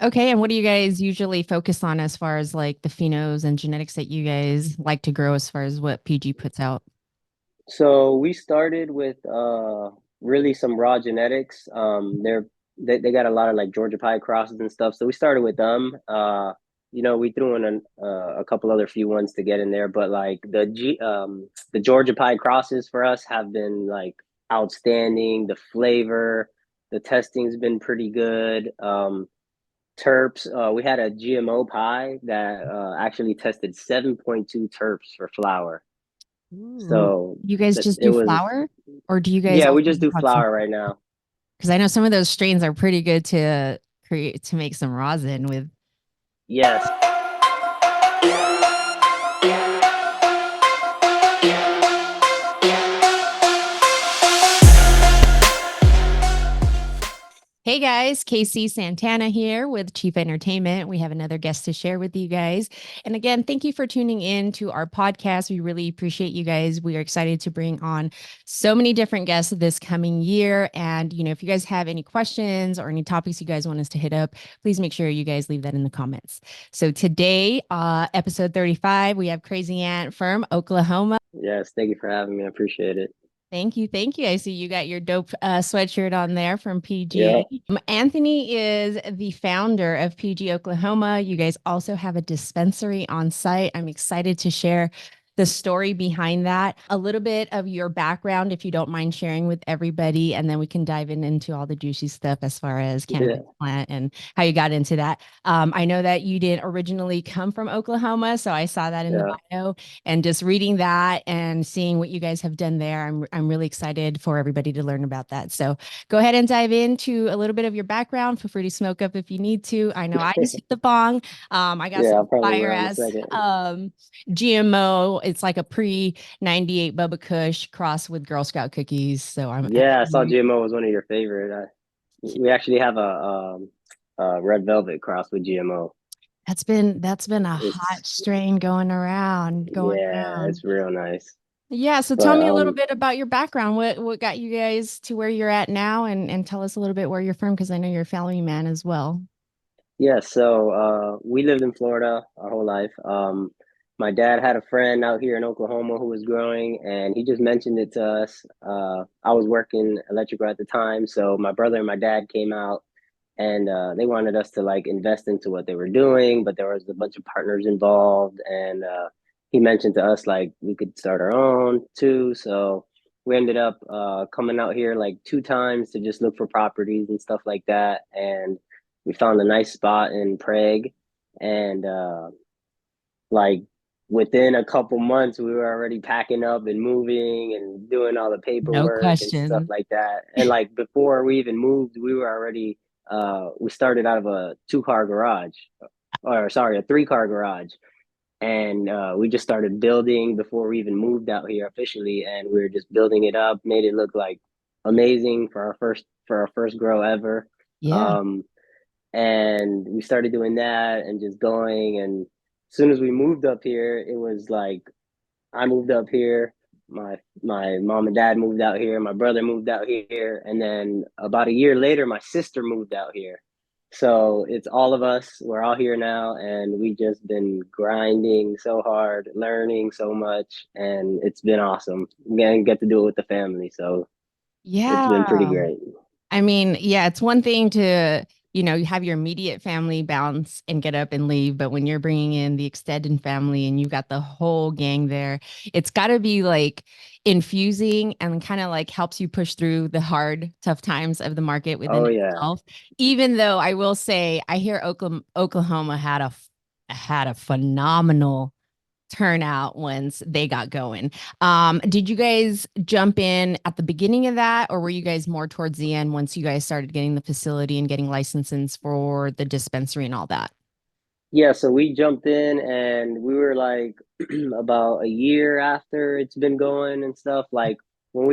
Okay, and what do you guys usually focus on as far as like the phenos and genetics that you guys like to grow as far as what PG puts out? So we started with really some raw genetics. They got a lot of like Georgia pie crosses and stuff. So we started with them. We threw in a couple other few ones to get in there, but like the Georgia pie crosses for us have been like outstanding. The flavor, the testing's been pretty good. Terps, we had a GMO pie that actually tested 7.2 terps for flour. Ooh. So You guys just it do was, flour, or do you guys yeah, also we just do have some? flour right now. Because I know some of those strains are pretty good to create to make some rosin with. Yes. Hey guys, Casey Santana here with Chief Entertainment. We have another guest to share with you guys. And again, thank you for tuning in to our podcast. We really appreciate you guys. We are excited to bring on so many different guests this coming year. And, if you guys have any questions or any topics you guys want us to hit up, please make sure you guys leave that in the comments. So today, episode 35, we have Crazyant from Oklahoma. Yes. Thank you for having me. I appreciate it. Thank you. Thank you. I see you got your dope sweatshirt on there from Yeah. PG. Anthony is the founder of PG Oklahoma. You guys also have a dispensary on site. I'm excited to share the story behind that, a little bit of your background, if you don't mind sharing with everybody, and then we can dive into all the juicy stuff as far as cannabis Yeah. plant and how you got into that. I know that you didn't originally come from Oklahoma, so I saw that in the Yeah. bio and just reading that and seeing what you guys have done there. I'm really excited for everybody to learn about that. So go ahead and dive into a little bit of your background. Feel free to smoke up if you need to. I know I just hit the bong. I got Yeah. I some probably fire will in a ass second. GMO. It's like a pre 98 Bubba Kush crossed with Girl Scout cookies. So I'm Yeah. I saw GMO was one of your favorite. We actually have a red velvet cross with GMO. that's been a hot It's, strain going yeah, around. it's real nice. Yeah, so tell But me a little bit about your background. What got you guys to where you're at now, and tell us a little bit where you're from because I know you're a family man as well. Yeah, so we lived in Florida our whole life. My dad had a friend out here in Oklahoma who was growing, and he just mentioned it to us. I was working electrical at the time, so my brother and my dad came out, and they wanted us to like invest into what they were doing, but there was a bunch of partners involved, and he mentioned to us like we could start our own too. So we ended up coming out here like two times to just look for properties and stuff like that, and we found a nice spot in Prague, and like within a couple months, we were already packing up and moving and doing all the No paperwork and stuff question. like that. And like before we even moved, we were already we started out of a two-car garage, or sorry, a three-car garage. And we just started building before we even moved out here officially, and we were just building it up, made it look like amazing for our first grow ever. Yeah. Um, and we started doing that and just going. And as soon as we moved up here, it was like I moved up here, my mom and dad moved out here, my brother moved out here, and then about a year later my sister moved out here. So it's all of us, we're all here now, and we just been grinding so hard, learning so much, and it's been awesome. And get to do it with the family, so it's been pretty Yeah. great. I mean, yeah, it's one thing to, you have your immediate family bounce and get up and leave, but when you're bringing in the extended family and you've got the whole gang there, it's got to be like infusing and kind of like helps you push through the hard, tough times of the market within Oh yeah. itself. Even though I will say, I hear Oklahoma had a phenomenal turnout once they got going. Did you guys jump in at the beginning of that, or were you guys more towards the end once you guys started getting the facility and getting licenses for the dispensary and all that? Yeah, so we jumped in and we were like about a year after it's been going and stuff. Like when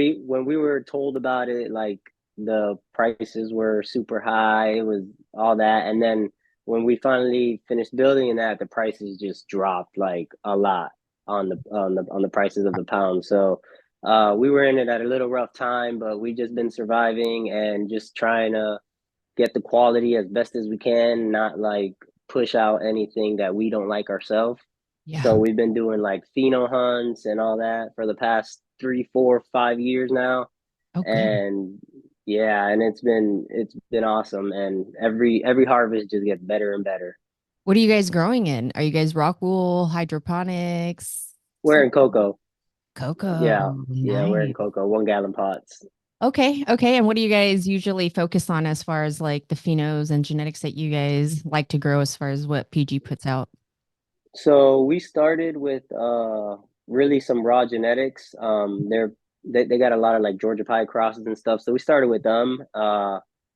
we were told about it, like the prices were super high, it was all that. And then when we finally finished building and that, the prices just dropped like a lot on the prices of the pound. So we were in it at a little rough time, but we just been surviving and just trying to get the quality as best as we can, not like push out anything that we don't like ourselves. So Yeah. we've been doing like pheno hunts and all that for the past 3, 4, 5 years now. Okay. And yeah, and it's been awesome. And every harvest just gets better and better. What are you guys growing in? Are you guys rock wool, hydroponics? We're in cocoa. Yeah, Cocoa. yeah, we're in Nice. cocoa, 1 gallon pots. Okay. Okay. And what do you guys usually focus on as far as like the phenos and genetics that you guys like to grow as far as what PG puts out? So we started with really some raw genetics. They got a lot of like Georgia pie crosses and stuff. So we started with them.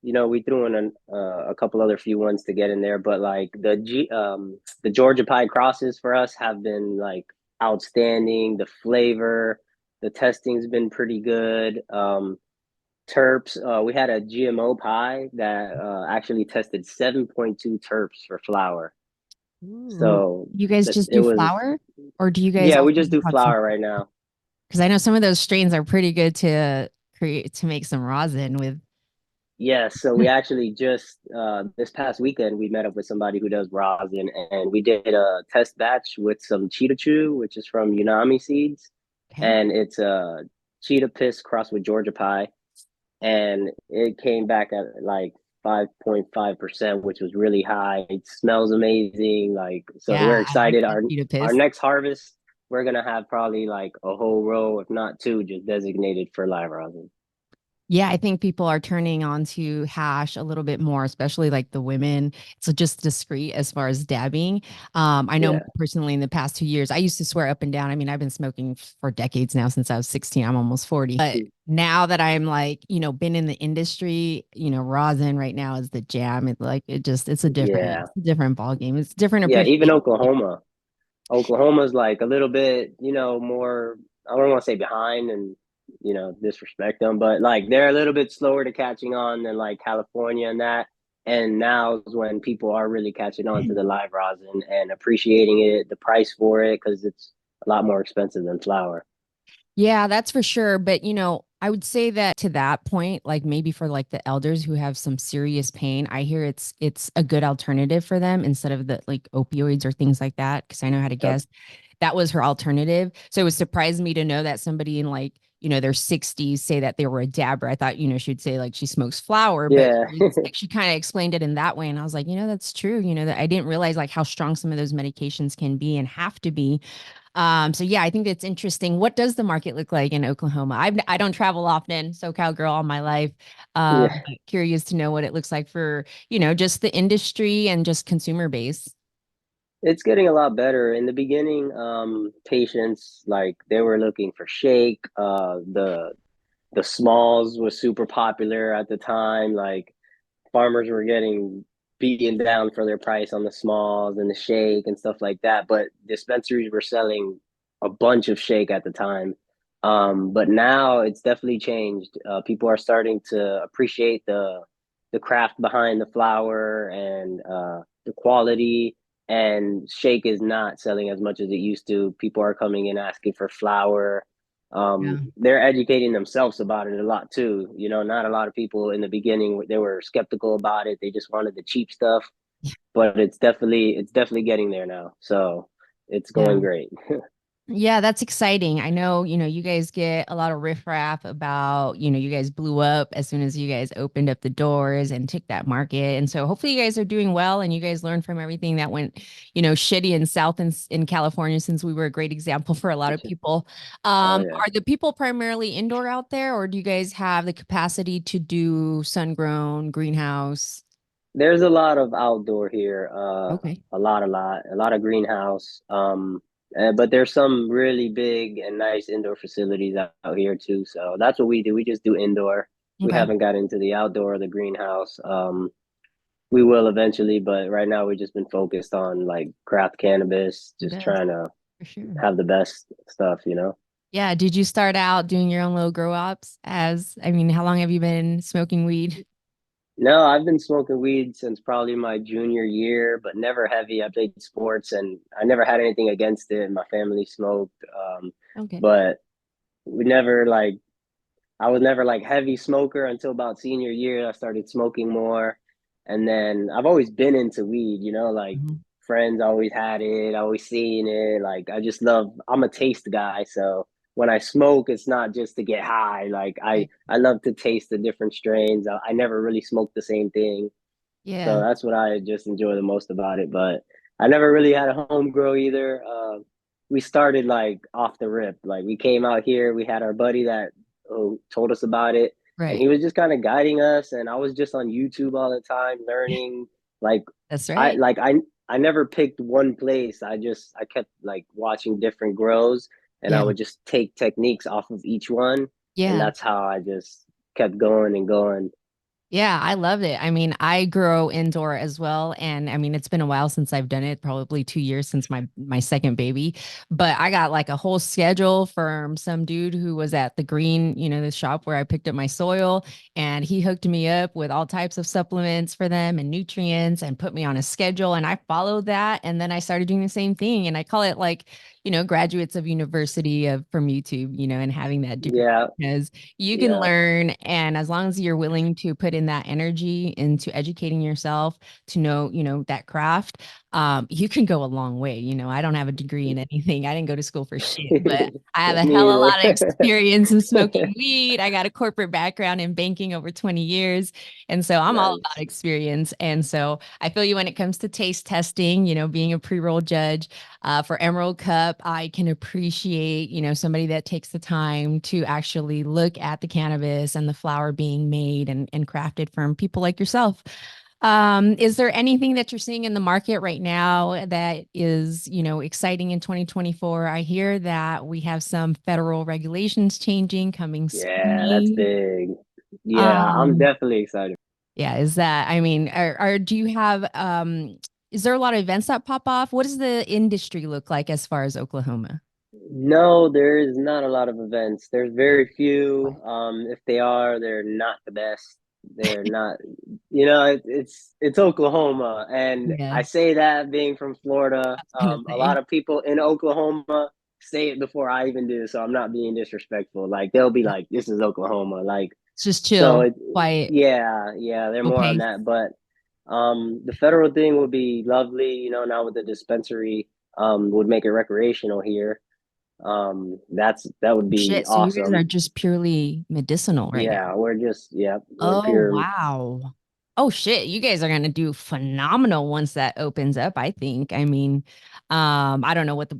We threw in a couple other few ones to get in there, but like the Georgia pie crosses for us have been like outstanding. The flavor, the testing's been pretty good. Terps, we had a GMO pie that actually tested 7.2 terps for flour. Ooh. So You guys just it do was, flour or do you guys yeah, also we just do have some? flour right now. Because I know some of those strains are pretty good to create to make some rosin with. Yes, so we actually just this past weekend we met up with somebody who does rosin, and we did a test batch with some cheetah chew, which is from Unami seeds, Okay. and it's a cheetah piss crossed with Georgia pie, and it came back at like 5.5%, which was really high. It smells amazing, like so we're Yeah, I like excited. the cheetah Our piss. next harvest, we're gonna have probably like a whole row, if not two, just designated for live rosin. Yeah, I think people are turning on to hash a little bit more, especially like the women. So just discreet as far as dabbing. I know me Yeah. personally in the past 2 years, I used to swear up and down. I mean, I've been smoking for decades now since I was 16. I'm almost 40. But now that I'm like, been in the industry, rosin right now is the jam. Yeah. it's a different ball game. It's different Yeah, even appreciation. Oklahoma. Oklahoma's like a little bit, more, I don't want to say behind and, disrespect them, but like they're a little bit slower to catching on than like California and that. And now is when people are really catching on to the live rosin and appreciating it, the price for it, because it's a lot more expensive than flour. Yeah, that's for sure. But I would say that to that point, like maybe for like the elders who have some serious pain, I hear it's a good alternative for them instead of the like opioids or things like that. Cause I know how to Yep. guess that was her alternative. So it was surprised me to know that somebody in like, their 60s say that they were a dabber. I thought, she'd say like she smokes flower, but Yeah. she kind of explained it in that way. And I was like, that's true. That I didn't realize like how strong some of those medications can be and have to be. So yeah, I think that's interesting. What does the market look like in Oklahoma? I don't travel often, SoCal girl all my life. Yeah. But curious to know what it looks like for, just the industry and just consumer base. It's getting a lot better. In the beginning, patients like they were looking for shake. The smalls was super popular at the time. Like farmers were getting beaten down for their price on the smalls and the shake and stuff like that. But dispensaries were selling a bunch of shake at the time. But now it's definitely changed. People are starting to appreciate the craft behind the flower and the quality. And shake is not selling as much as it used to. People are coming in asking for flour. Yeah. They're educating themselves about it a lot too. Not a lot of people in the beginning they were skeptical about it. They just wanted the cheap stuff, but it's definitely getting there now. So it's Yeah. going great. Yeah, that's exciting. I know, you guys get a lot of riffraff about, you guys blew up as soon as you guys opened up the doors and took that market. And so hopefully you guys are doing well and you guys learned from everything that went, shitty in South and in California, since we were a great example for a lot of people. Oh yeah. Are the people primarily indoor out there, or do you guys have the capacity to do sun-grown greenhouse? There's a lot of outdoor here. Okay. A lot of greenhouse. But there's some really big and nice indoor facilities out here too. So that's what we do. We just do indoor. We Okay. haven't got into the outdoor, the greenhouse. We will eventually, but right now we've just been focused on like craft cannabis, The just best, trying to for sure. have the best stuff. Yeah. Did you start out doing your own little grow ups? I mean, how long have you been smoking weed? No, I've been smoking weed since probably my junior year, but never heavy. I played sports and I never had anything against it. My family smoked, Okay. but we never like I was never like heavy smoker until about senior year. I started smoking more. And then I've always been into weed, like Mhm. friends always had it, always seen it. Like I just love, I'm a taste guy. So when I smoke, it's not just to get high. Like I, Right. I love to taste the different strains. I never really smoked the same thing. So Yeah. that's what I just enjoy the most about it. But I never really had a home grow either. We started like off the rip. Like we came out here, we had our buddy that who told us about it, and Right. he was just kind of guiding us. And I was just on YouTube all the time, learning. Like That's I right. like I never picked one place. I kept like watching different grows, and I Yeah. would just take techniques off of each one, and Yeah. that's how I just kept going and going. Yeah, I love it. I mean, I grow indoor as well, and I mean, it's been a while since I've done it, probably 2 years since my second baby. But I got like a whole schedule from some dude who was at the green, the shop where I picked up my soil, and he hooked me up with all types of supplements for them and nutrients and put me on a schedule, and I followed that, and then I started doing the same thing, and I call it like, graduates of university of from YouTube, and having that degree Yeah, because you can yeah. learn, and as long as you're willing to put in that energy into educating yourself to know, that craft, you can go a long way. I don't have a degree in anything. I didn't go to school for shit, but I have a Me hell of a either. lot of experience in smoking weed. I got a corporate background in banking over 20 years. And so I'm all about Nice. experience. And so I feel you when it comes to taste testing, being a pre-roll judge. For Emerald Cup, I can appreciate, somebody that takes the time to actually look at the cannabis and the flower being made and crafted from people like yourself. Is there anything that you're seeing in the market right now that is, exciting in 2024? I hear that we have some federal regulations changing coming Yeah, that's spring. big. Yeah, I'm Um, definitely excited. yeah, is that, I mean, do you have, is there a lot of events that pop off? What does the industry look like as far as Oklahoma? No, there is not a lot of events. There's very few. If they are, they're not the best. They're not, it's Oklahoma, and Yeah, I say that being from Florida. I was gonna A say lot of people in Oklahoma say it before I even do, so I'm not being disrespectful. Like they'll be like, "This is Oklahoma," like it's just so. chill, quiet, Yeah, they're no more on pace. that, but the federal thing would be lovely. Now with the dispensary, would make it recreational here. That would Oh, be shit. So you guys are awesome. just purely medicinal right now. Yeah, we're Oh, pure. wow. Oh shit, you guys are gonna do phenomenal once that opens up, I think. I mean, I don't know what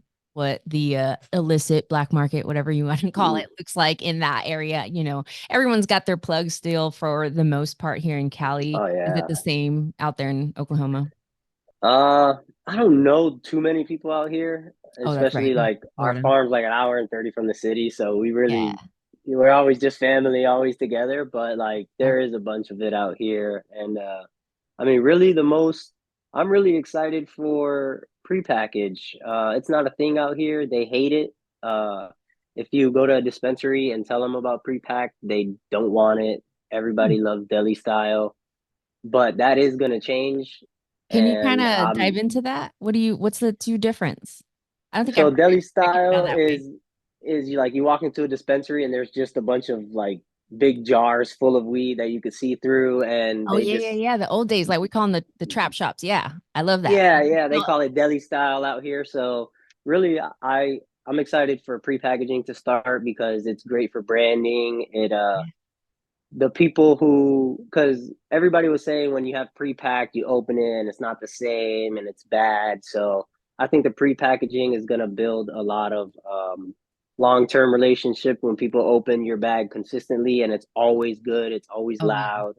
the illicit black market, whatever you want to call it, looks like in that area. Everyone's got their plug still for the most part here in Cali. Oh Is it yeah. the same out there in Oklahoma? Uh, I don't know too many people out here, Oh, that's right. especially You're like our Florida. farm's like an hour and 30 from the city, so Yeah. we're always just family, always together. But like Yeah. there is a bunch of it out here, and I mean, really the most. I'm really excited for prepackaged. It's not a thing out here. They hate it. Uh, if you go to a dispensary and tell them about prepacked, they don't want it. Hmm. Everybody loves deli style, but that is gonna change, Can you kind and of dive into that? What's the two difference? I don't think I've so heard it deli breaking it down style that way. is you like you walk into a dispensary and there's just a bunch of like big jars full of weed that you could see through, and Oh they yeah, yeah, just yeah. The old days, like we call them the trap shops. Yeah, I love that. yeah, they Well, call it deli style out here. So really, I'm excited for pre-packaging to start because it's great for branding. The people who, because everybody was saying when you have pre-packed, you open it and it's not the same and it's bad. So I think the pre-packaging is going to build a lot of long-term relationship when people open your bag consistently and it's always good, it's always oh yeah, loud.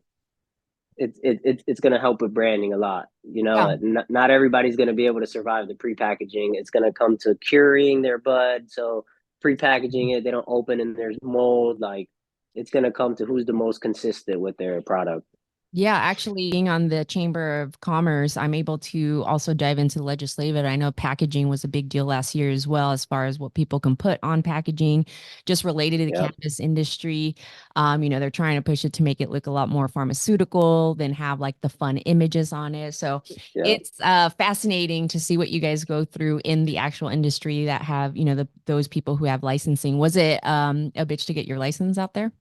It's going to help with branding a lot. yeah, Not everybody's going to be able to survive the pre-packaging. It's going to come to curing their bud. So pre-packaging it, they don't open and there's mold. Like it's going to come to who's the most consistent with their product. yeah. Actually, being on the Chamber of Commerce, I'm able to also dive into the legislative. I know packaging was a big deal last year as well, as far as what people can put on packaging, just related to the Yep. cannabis industry. They're trying to push it to make it look a lot more pharmaceutical than have like the fun images on it. So Yep. it's fascinating to see what you guys go through in the actual industry that have, those people who have licensing. Was it a bitch to get your license out there?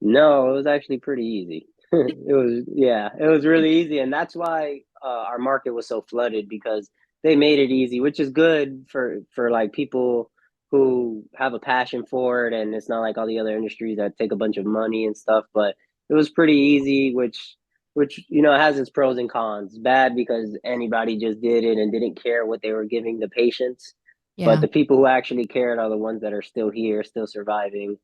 No, it was actually pretty easy. It was, yeah, it was really easy, and that's why our market was so flooded because they made it easy, which is good for like people who have a passion for it, and it's not like all the other industries that take a bunch of money and stuff. But it was pretty easy, which has its pros and cons. Bad because anybody just did it and didn't care what they were giving the patients, but Yeah. the people who actually cared are the ones that are still here, still surviving,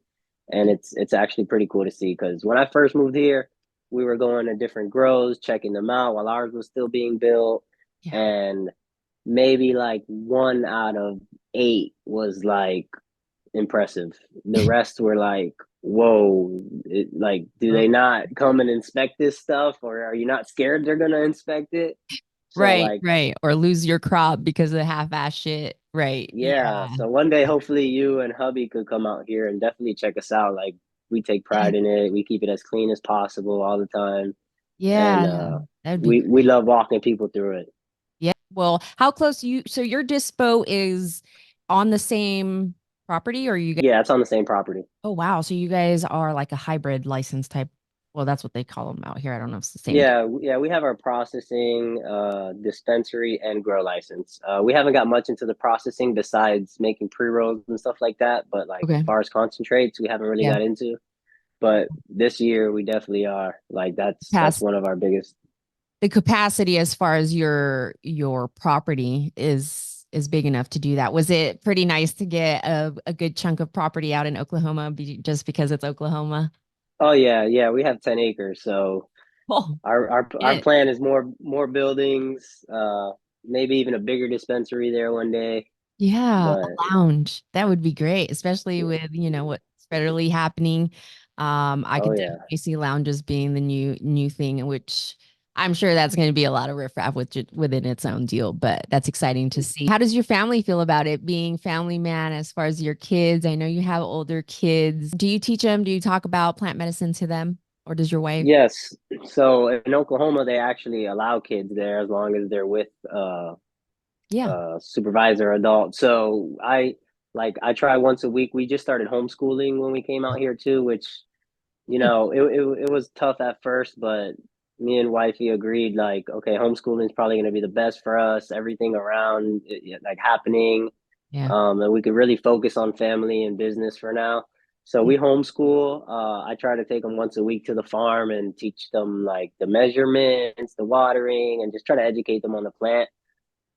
and it's actually pretty cool to see because when I first moved here, we were going to different grows, checking them out while ours was still being built, Yeah. and maybe like one out of eight was like impressive. The rest were like, whoa, like, do they not come and inspect this stuff, or are you not scared they're gonna inspect it? So Right, like, right. Or lose your crop because of half-ass shit. Right. yeah. Yeah. So one day, hopefully, you and hubby could come out here and definitely check us out. Like, we take Yeah. pride in it. We keep it as clean as possible all the time, and Yeah. That'd be we great. love walking people through it. Yeah. Well, how close so your dispo is on the same property, or you guys? Yeah, it's on the same property. Oh, wow. So you guys are like a hybrid license type. Well, that's what they call them out here. I don't know if it's the same thing. Yeah, we have our processing, dispensary, and grow license. We haven't got much into the processing besides making pre rolls and stuff like that. But like as Okay. far as concentrates, we haven't really Yeah. got into. But this year, we definitely are. Like that's Pass one of our biggest. the capacity as far as your property is big enough to do that. Was it pretty nice to get a good chunk of property out in Oklahoma just because it's Oklahoma? Oh yeah. We have 10 acres, so Oh, our it. plan is more buildings. Maybe even a bigger dispensary there one day. Yeah, But a lounge. That would be great, especially yeah. with, what's federally happening. I Oh could yeah. definitely see lounges being the new thing, which I'm sure that's going to be a lot of riffraff within its own deal, but that's exciting to see. How does your family feel about it, being family man as far as your kids? I know you have older kids. Do you teach them? Do you talk about plant medicine to them? Or does your wife? Yes. So in Oklahoma, they actually allow kids there as long as they're with Yeah. supervisor adult. So I try once a week. We just started homeschooling when we came out here too, which it was tough at first, but me and wifey agreed like, okay, homeschooling is probably going to be the best for us. Everything around like happening, Yeah. and we could really focus on family and business for now. So we homeschool. I try to take them once a week to the farm and teach them like the measurements, the watering, and just try to educate them on the plant.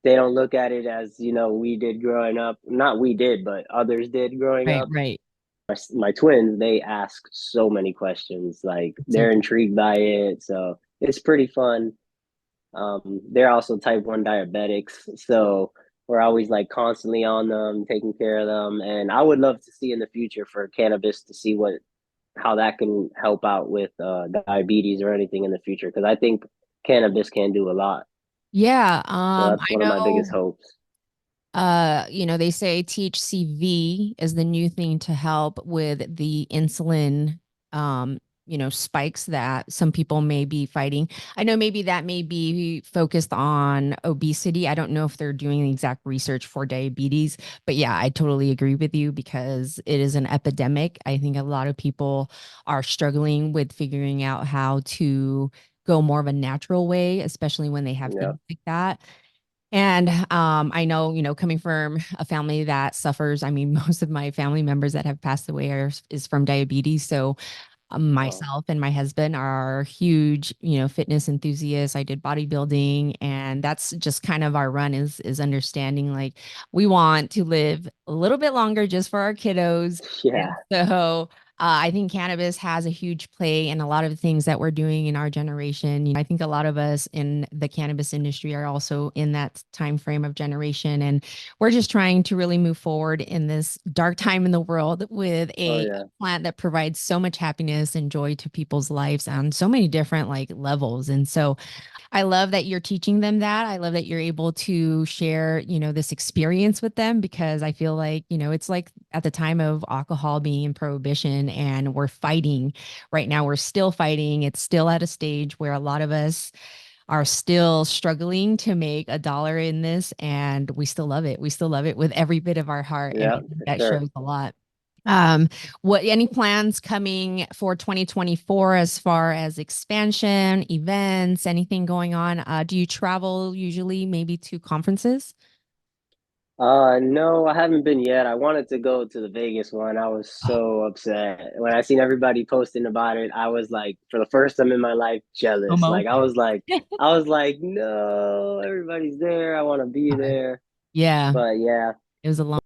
They don't look at it as we did growing up. Not we did, but others did growing Right, up. right. My twins, they ask so many questions. Like So they're intrigued by it, so it's pretty fun. They're also type 1 diabetics, so we're always like constantly on them, taking care of them. And I would love to see in the future for cannabis to see what how that can help out with diabetes or anything in the future because I think cannabis can do a lot. yeah, So that's I one of my biggest know. hopes. They say THCV is the new thing to help with the insulin, spikes that some people may be fighting. I know maybe that may be focused on obesity. I don't know if they're doing the exact research for diabetes, but yeah, I totally agree with you because it is an epidemic. I think a lot of people are struggling with figuring out how to go more of a natural way, especially when they have Yeah. things like that. And I know, coming from a family that suffers, I mean, most of my family members that have passed away is from diabetes. So Oh, myself and my husband are huge, fitness enthusiasts. I did bodybuilding, and that's just kind of our run is understanding like we want to live a little bit longer just for our kiddos. yeah. And so I think cannabis has a huge play in a lot of the things that we're doing in our generation. I think a lot of us in the cannabis industry are also in that time frame of generation, and we're just trying to really move forward in this dark time in the world with Oh, a yeah. plant that provides so much happiness and joy to people's lives on so many different like levels. And so I love that you're teaching them that. I love that you're able to share, this experience with them because I feel like, it's like at the time of alcohol being in prohibition and we're fighting right now. We're still fighting. It's still at a stage where a lot of us are still struggling to make a dollar in this and we still love it. We still love it with every bit of our heart. And Yeah, I think for that sure. shows a lot. Um, what any plans coming for 2024 as far as expansion, events, anything going on? Do you travel usually maybe to conferences? No, I haven't been yet. I wanted to go to the Vegas one. I was Oh, so upset when I seen everybody posting about it. I was like, for the first time in my life, jealous. FOMO. I was like, no, everybody's there. I want to be there. Yeah, But yeah, it was a long.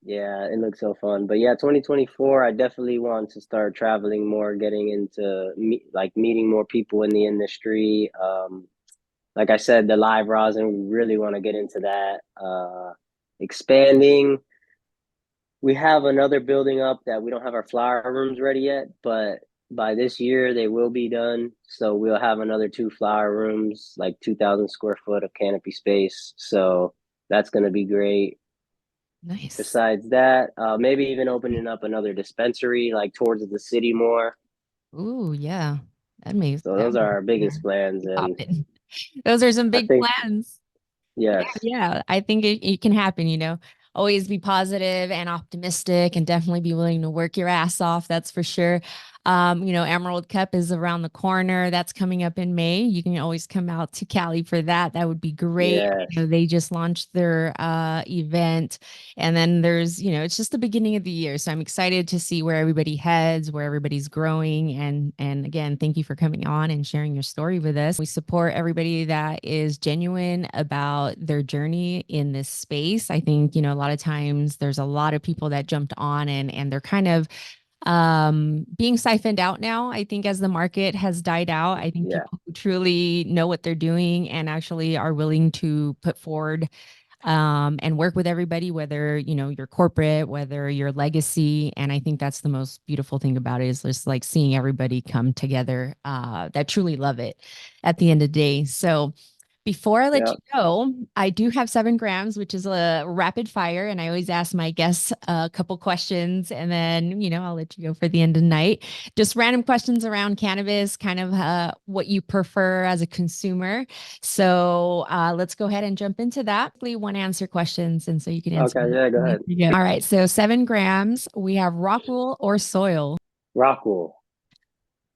yeah, it looks so fun. But yeah, 2024, I definitely want to start traveling more, getting into like meeting more people in the industry. Like I said, the live rosin, we really want to get into that. Expanding. We have another building up that we don't have our flower rooms ready yet, but by this year they will be done. So we'll have another two flower rooms, like 2,000 square foot of canopy space. So that's going to be great. Nice. Besides that, maybe even opening up another dispensary like towards the city more. Ooh, yeah. That makes So that those are our yeah, biggest plans. And popping. Those are some I big think, plans. yes, Yeah, I think it can happen, you know. Always be positive and optimistic and definitely be willing to work your ass off. That's for sure. Emerald Cup is around the corner. That's coming up in May. You can always come out to Cali for that. That would be great. yes, They just launched their event. And then it's just the beginning of the year. So I'm excited to see where everybody heads, where everybody's growing. And again, thank you for coming on and sharing your story with us. We support everybody that is genuine about their journey in this space. I think, a lot of times there's a lot of people that jumped on and they're kind of being siphoned out now. I think as the market has died out, I think yeah, people who truly know what they're doing and actually are willing to put forward and work with everybody, whether you're corporate, whether you're legacy. And I think that's the most beautiful thing about it is just like seeing everybody come together that truly love it at the end of the day. So before I let yeah. you go, I do have 7 grams, which is a rapid fire. And I always ask my guests a couple questions and then, I'll let you go for the end of the night. Just random questions around cannabis, kind of what you prefer as a consumer. So let's go ahead and jump into that. Please one answer questions. And so you can answer. Okay, yeah, go ahead. All right. So 7 grams, we have rock wool or soil, Rockwool.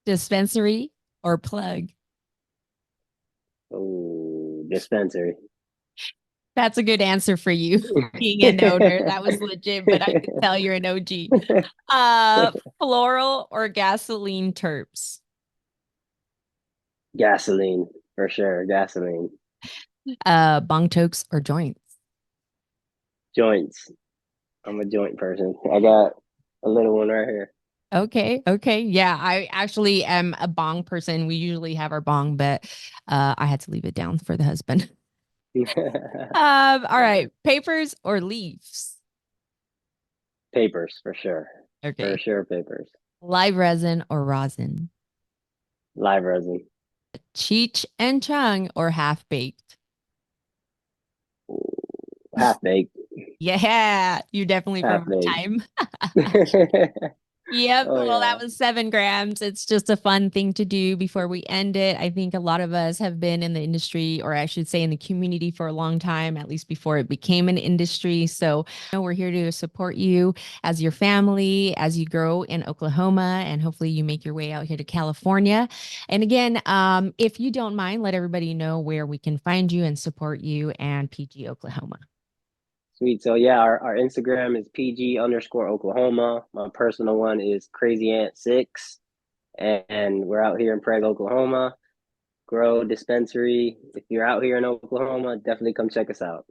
dispensary or plug. Oh, dispensary. That's a good answer for you being an owner. That was legit, but I could tell you're an OG. Floral or gasoline terps? Gasoline, for sure. Gasoline. Bong tokes or joints? Joints. I'm a joint person. I got a little one right here. Okay, okay. Yeah, I actually am a bong person. We usually have our bong, but I had to leave it down for the husband. All right. Papers or leaves? Papers, for sure. For Okay. sure, papers. Live resin or rosin? Live resin. Cheech and Chung or half baked? Half baked. Yeah, you're definitely from Half our baked. time. Yep. Oh, Well, that yeah. was 7 grams. It's just a fun thing to do before we end it. I think a lot of us have been in the industry, or I should say in the community for a long time, at least before it became an industry. So we're here to support you as your family, as you grow in Oklahoma, and hopefully you make your way out here to California. And again, if you don't mind, let everybody know where we can find you and support you and PG Oklahoma. Sweet. So, yeah, our Instagram is PG underscore Oklahoma. My personal one is Crazyant6. And we're out here in Prague, Oklahoma. Grow dispensary. If you're out here in Oklahoma, definitely come check us out.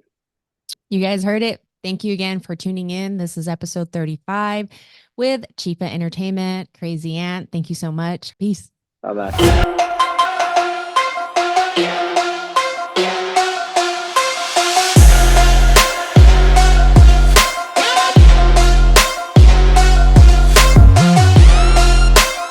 You guys heard it. Thank you again for tuning in. This is episode 35 with Chifa Entertainment, Crazy Ant. Tthank you so much. Peace. Bye bye.